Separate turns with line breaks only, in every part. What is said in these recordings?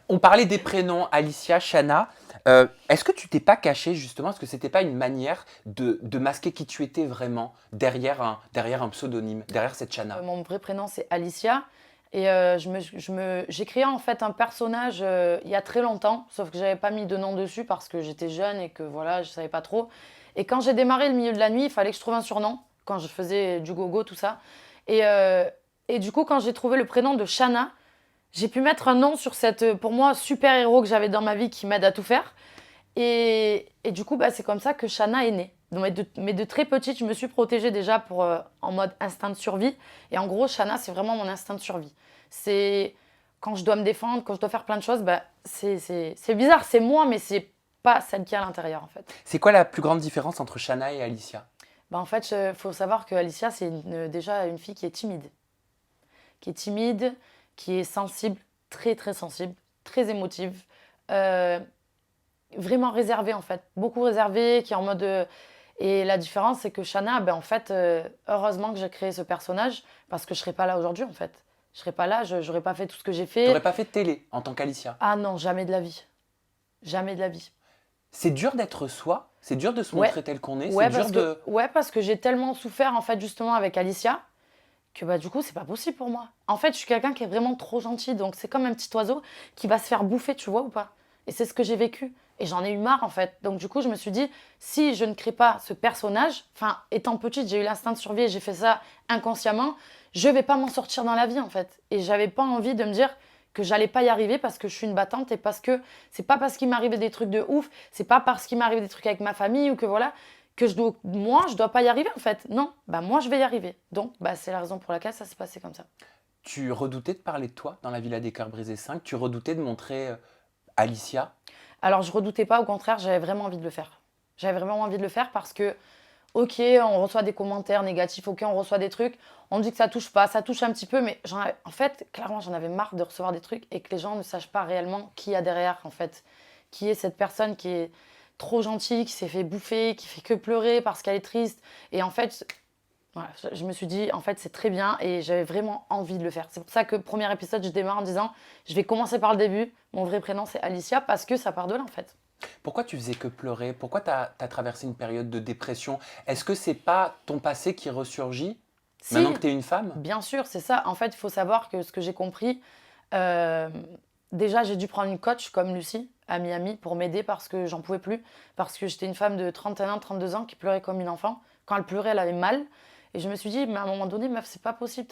On parlait des prénoms, Alicia, Shana. Est-ce que tu t'es pas caché justement? Est-ce que c'était pas une manière de masquer qui tu étais vraiment derrière un pseudonyme, derrière cette Shana?
Mon vrai prénom, c'est Alicia. Et j'ai créé en fait un personnage il y a très longtemps, sauf que j'avais pas mis de nom dessus parce que j'étais jeune et que voilà, je savais pas trop. Et quand j'ai démarré le milieu de la nuit, il fallait que je trouve un surnom quand je faisais du gogo, tout ça. Et, euh, et du coup, quand j'ai trouvé le prénom de Shana, j'ai pu mettre un nom sur cette, pour moi, super-héros que j'avais dans ma vie qui m'aide à tout faire. Et du coup, bah, c'est comme ça que Shana est née. Donc, mais de très petite, je me suis protégée déjà en mode instinct de survie. Et en gros, Shana, c'est vraiment mon instinct de survie. C'est quand je dois me défendre, quand je dois faire plein de choses, bah, c'est bizarre, c'est moi, mais c'est pas celle qui est à l'intérieur en fait.
C'est quoi la plus grande différence entre Shana et Alicia?
Bah, en fait, il faut savoir que Alicia, c'est déjà une fille qui est timide, qui est sensible, très très sensible, très émotive. Euh, Vraiment réservée en fait, beaucoup réservée, qui est en mode. Et la différence, c'est que Shana, ben, en fait, heureusement que j'ai créé ce personnage parce que je serais pas là aujourd'hui en fait. Je serais pas là, je n'aurais pas fait tout ce que j'ai fait.
T'aurais pas fait de télé en tant qu'Alicia?
Ah non, jamais de la vie. Jamais de la vie.
C'est dur d'être soi? C'est dur de se
Ouais,
montrer tel qu'on est? C'est dur de...
ouais, parce que j'ai tellement souffert en fait justement avec Alicia que bah du coup c'est pas possible pour moi. En fait, je suis quelqu'un qui est vraiment trop gentil, donc c'est comme un petit oiseau qui va se faire bouffer, tu vois ou pas? Et c'est ce que j'ai vécu. Et j'en ai eu marre en fait. Donc du coup, je me suis dit, si je ne crée pas ce personnage, enfin, étant petite, j'ai eu l'instinct de survie et j'ai fait ça inconsciemment, je vais pas m'en sortir dans la vie en fait. Et j'avais pas envie de me dire que j'allais pas y arriver parce que je suis une battante et parce que c'est pas parce qu'il m'arrivait des trucs de ouf, c'est pas parce qu'il m'arrivait des trucs avec ma famille ou que voilà, que je dois pas y arriver en fait. Non, bah moi je vais y arriver. Donc bah c'est la raison pour laquelle ça s'est passé comme ça.
Tu redoutais de parler de toi dans la Villa des Cœurs Brisés 5? Tu redoutais de montrer Alicia?
Alors je redoutais pas, au contraire, j'avais vraiment envie de le faire. J'avais vraiment envie de le faire parce que ok, on reçoit des commentaires négatifs, ok, on reçoit des trucs, on dit que ça touche pas, ça touche un petit peu, mais en fait, clairement, j'en avais marre de recevoir des trucs et que les gens ne sachent pas réellement qui y a derrière, en fait. Qui est cette personne qui est trop gentille, qui s'est fait bouffer, qui fait que pleurer parce qu'elle est triste. Et en fait, voilà, je me suis dit, en fait, c'est très bien et j'avais vraiment envie de le faire. C'est pour ça que premier épisode, je démarre en disant, je vais commencer par le début. Mon vrai prénom, c'est Alicia parce que ça part de là, en fait.
Pourquoi tu faisais que pleurer? Pourquoi t'as traversé une période de dépression? Est-ce que c'est pas ton passé qui ressurgit
Si,
maintenant que t'es une femme?
bien sûr, c'est ça. En fait, il faut savoir que ce que j'ai compris, euh, déjà, j'ai dû prendre une coach comme Lucie à Miami pour m'aider parce que j'en pouvais plus. Parce que j'étais une femme de 31 ans, 32 ans qui pleurait comme une enfant. Quand elle pleurait, elle avait mal. Et je me suis dit, mais à un moment donné, meuf, c'est pas possible.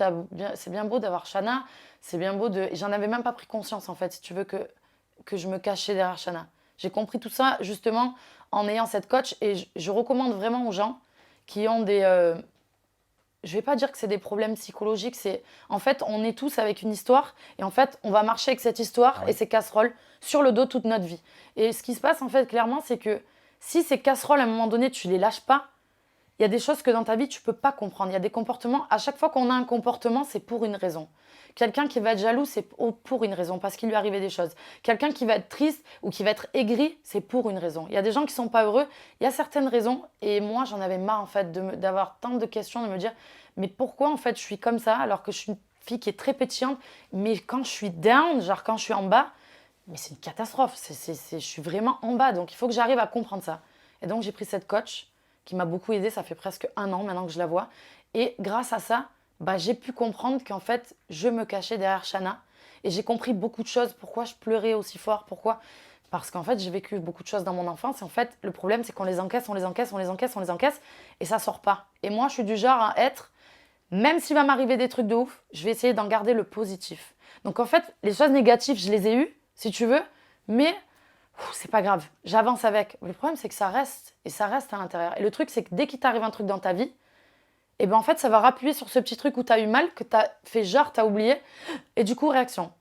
C'est bien beau d'avoir Shana. C'est bien beau de. Et j'en avais même pas pris conscience, en fait, si tu veux, que je me cachais derrière Shana. J'ai compris tout ça justement en ayant cette coach. Et je recommande vraiment aux gens qui ont des. Je vais pas dire que c'est des problèmes psychologiques, c'est en fait on est tous avec une histoire et en fait on va marcher avec cette histoire
Ah
et
oui.
ces casseroles sur le dos toute notre vie. Et ce qui se passe en fait clairement c'est que si ces casseroles à un moment donné tu les lâches pas, il y a des choses que dans ta vie tu peux pas comprendre. Il y a des comportements, à chaque fois qu'on a un comportement c'est pour une raison. Quelqu'un qui va être jaloux c'est pour une raison parce qu'il lui est arrivé des choses. Quelqu'un qui va être triste ou qui va être aigri c'est pour une raison. Il y a des gens qui sont pas heureux, il y a certaines raisons et moi j'en avais marre en fait d'avoir tant de questions, de me dire mais pourquoi en fait je suis comme ça alors que je suis une fille qui est très pétillante, mais quand je suis down, genre quand je suis en bas, mais c'est une catastrophe, je suis vraiment en bas, donc il faut que j'arrive à comprendre ça. Et donc j'ai pris cette coach qui m'a beaucoup aidée, ça fait presque un an maintenant que je la vois, et grâce à ça, bah, j'ai pu comprendre qu'en fait je me cachais derrière Shana, et j'ai compris beaucoup de choses, pourquoi je pleurais aussi fort, pourquoi... Parce qu'en fait, j'ai vécu beaucoup de choses dans mon enfance. Et en fait, le problème, c'est qu'on les encaisse, on les encaisse, on les encaisse, on les encaisse. Et ça sort pas. Et moi, je suis du genre à être même s'il va m'arriver des trucs de ouf, je vais essayer d'en garder le positif. Donc en fait, les choses négatives, je les ai eues, si tu veux, mais c'est pas grave, j'avance avec. Le problème, c'est que ça reste, et ça reste à l'intérieur. Et le truc, c'est que dès qu'il t'arrive un truc dans ta vie, et ben en fait, ça va rappuyer sur ce petit truc où t'as eu mal, que t'as fait genre, t'as oublié, et du coup, réaction.